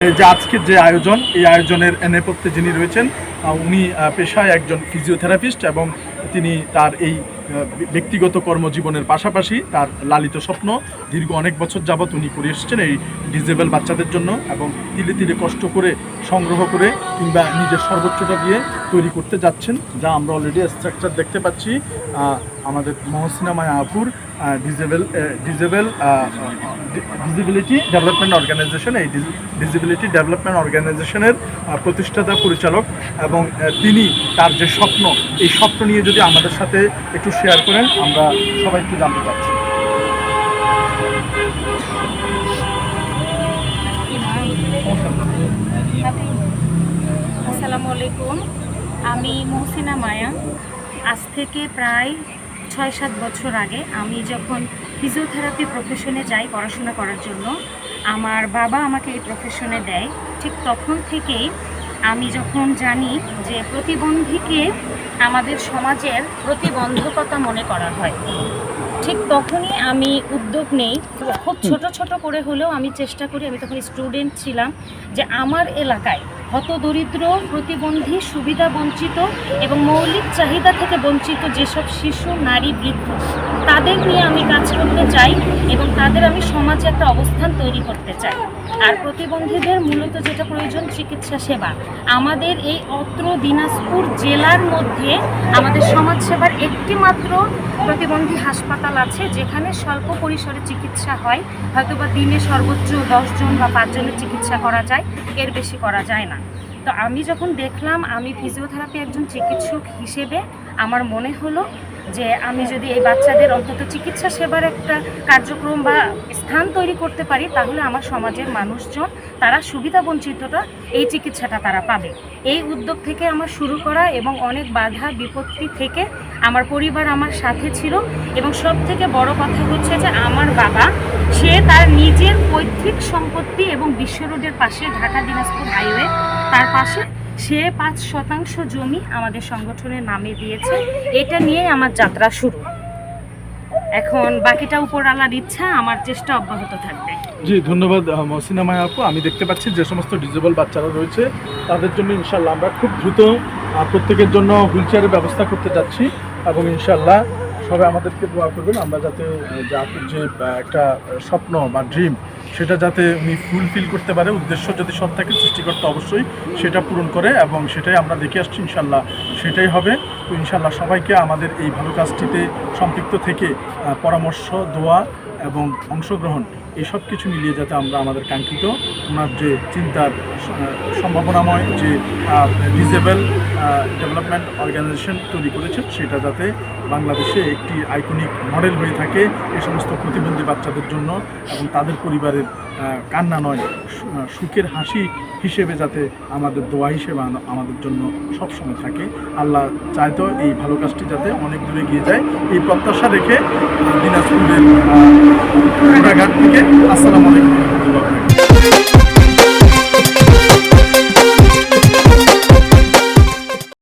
যে আজকের যে আয়োজন, এই আয়োজনের নেপথ্যে যিনি রয়েছেন উনি পেশায় একজন ফিজিওথেরাপিস্ট এবং তিনি তার এই ব্যক্তিগত কর্মজীবনের পাশাপাশি তার লালিত স্বপ্ন দীর্ঘ অনেক বছর যাবৎ উনি করে এসেছেন এই ডিসেবল বাচ্চাদের জন্য, এবং ধীরে ধীরে কষ্ট করে সংগ্রহ করে কিংবা নিজের সর্বোচ্চটা দিয়ে তৈরি করতে যাচ্ছেন, যা আমরা অলরেডি স্ট্রাকচার দেখতে পাচ্ছি। আমাদের মহসিনা মায়া আপুর ডিসেবিলিটি ডেভেলপমেন্ট অর্গানাইজেশন, এই ডিসেবিলিটি ডেভেলপমেন্ট অর্গানাইজেশনের প্রতিষ্ঠাতা পরিচালক, এবং তিনি তার যে স্বপ্ন, এই স্বপ্ন নিয়ে যদি আমাদের সাথে একটু শেয়ার করেন, আমরা সবাই একটু জানতে চাচ্ছি। আসসালামু আলাইকুম, আমি মহসিনা মায়া। আজ থেকে প্রায় ৬-৭ বছর আগে আমি যখন ফিজিওথেরাপি প্রফেশনে যাই পড়াশোনা করার জন্য, আমার বাবা আমাকে এই প্রফেশনে দেয়। ঠিক তখন থেকেই আমি যখন জানি যে প্রতিবন্ধীকে আমাদের সমাজের প্রতিবন্ধকতা মনে করা হয়, ঠিক তখনই আমি উদ্যোগ নেই। খুব ছোট ছোট করে হলেও আমি চেষ্টা করি, আমি তখন স্টুডেন্ট ছিলাম, যে আমার এলাকায় হতদরিদ্র, প্রতিবন্ধী, সুবিধা বঞ্চিত এবং মৌলিক চাহিদা থেকে বঞ্চিত যেসব শিশু, নারী, বৃদ্ধ, তাদের নিয়ে আমি কাজ করতে চাই এবং তাদের আমি সমাজে একটা অবস্থান তৈরি করতে চাই। আর প্রতিবন্ধীদের মূলত যেটা প্রয়োজন চিকিৎসা সেবা। আমাদের এই অত্র দিনাজপুর জেলার মধ্যে আমাদের সমাজসেবার একটি মাত্র প্রতিবন্ধী হাসপাতাল আছে, যেখানে স্বল্প পরিসরে চিকিৎসা হয়। হয়তোবা দিনে সর্বোচ্চ 10 জন বা 5 জনের চিকিৎসা করা যায়, এর বেশি করা যায় না। তো আমি যখন দেখলাম, আমি ফিজিওথেরাপি একজন চিকিৎসক হিসেবে আমার মনে হলো যে আমি যদি এই বাচ্চাদের অন্তত চিকিৎসা সেবার একটা কার্যক্রম বা স্থান তৈরি করতে পারি, তাহলে আমার সমাজের মানুষজন, তারা সুবিধা বঞ্চিতটা এই চিকিৎসাটা তারা পাবে। এই উদ্যোগ থেকে আমার শুরু করা, এবং অনেক বাধা বিপত্তি থেকে আমার পরিবার আমার সাথে ছিল। এবং সব থেকে বড় কথা হচ্ছে যে আমার বাবা, সে তার নিজের পৈতৃক সম্পত্তি এবং বিশ্ব রোডের পাশে, ঢাকা দিনাজপুর হাইওয়ে, তার পাশে সে 5% জমি আমাদের সংগঠনের নামে দিয়েছে। এটা নিয়ে আমার যাত্রা শুরু। এখন বাকিটা উপরওয়ালার ইচ্ছা, আমার চেষ্টা অব্যাহত থাকবে। জি, ধন্যবাদ মহসিনা মায়া আপু। আমি দেখতে পাচ্ছি যে সমস্ত ডিসেবল বাচ্চারা রয়েছে, তাদের জন্য ইনশাল্লাহ আমরা খুব দ্রুত প্রত্যেকের জন্য হুইল চেয়ারের ব্যবস্থা করতে যাচ্ছি, এবং ইনশাল্লাহ সবাই আমাদেরকে দোয়া করবেন আমরা যাতে আপুর যে একটা স্বপ্ন বা ড্রিম, সেটা যাতে উনি ফুলফিল করতে পারে। উদ্দেশ্য যদি সৎ থাকে, সৃষ্টিকর্তা অবশ্যই সেটা পূরণ করে, এবং সেটাই আমরা দেখে আসছি, ইনশাল্লাহ সেটাই হবে। তো ইনশাল্লাহ সবাইকে আমাদের এই ভালো কাজটিতে সম্পৃক্ত থেকে পরামর্শ, দোয়া এবং অংশগ্রহণ, এই সব কিছু মিলিয়ে যাতে আমরা আমাদের কাঙ্ক্ষিত ওনার যে চিন্তার সম্ভাবনাময় যে ডিসেবল ডেভেলপমেন্ট অর্গানাইজেশন তৈরি করেছেন, সেটা যাতে বাংলাদেশে একটি আইকনিক মডেল হয়ে থাকে এই সমস্ত প্রতিবন্ধী বাচ্চাদের জন্য, এবং তাদের পরিবারের কান্না নয়, সুখের হাসি হিসেবে যাতে আমাদের দোয়া হিসেবে আমাদের জন্য সবসময় থাকে। আল্লাহ চাইতো এই ভালো কাজটি যাতে অনেক দূরে গিয়ে যায়, এই প্রত্যাশা রেখে দিনাজপুরের ঘাট থেকে আসসালামু আলাইকুম।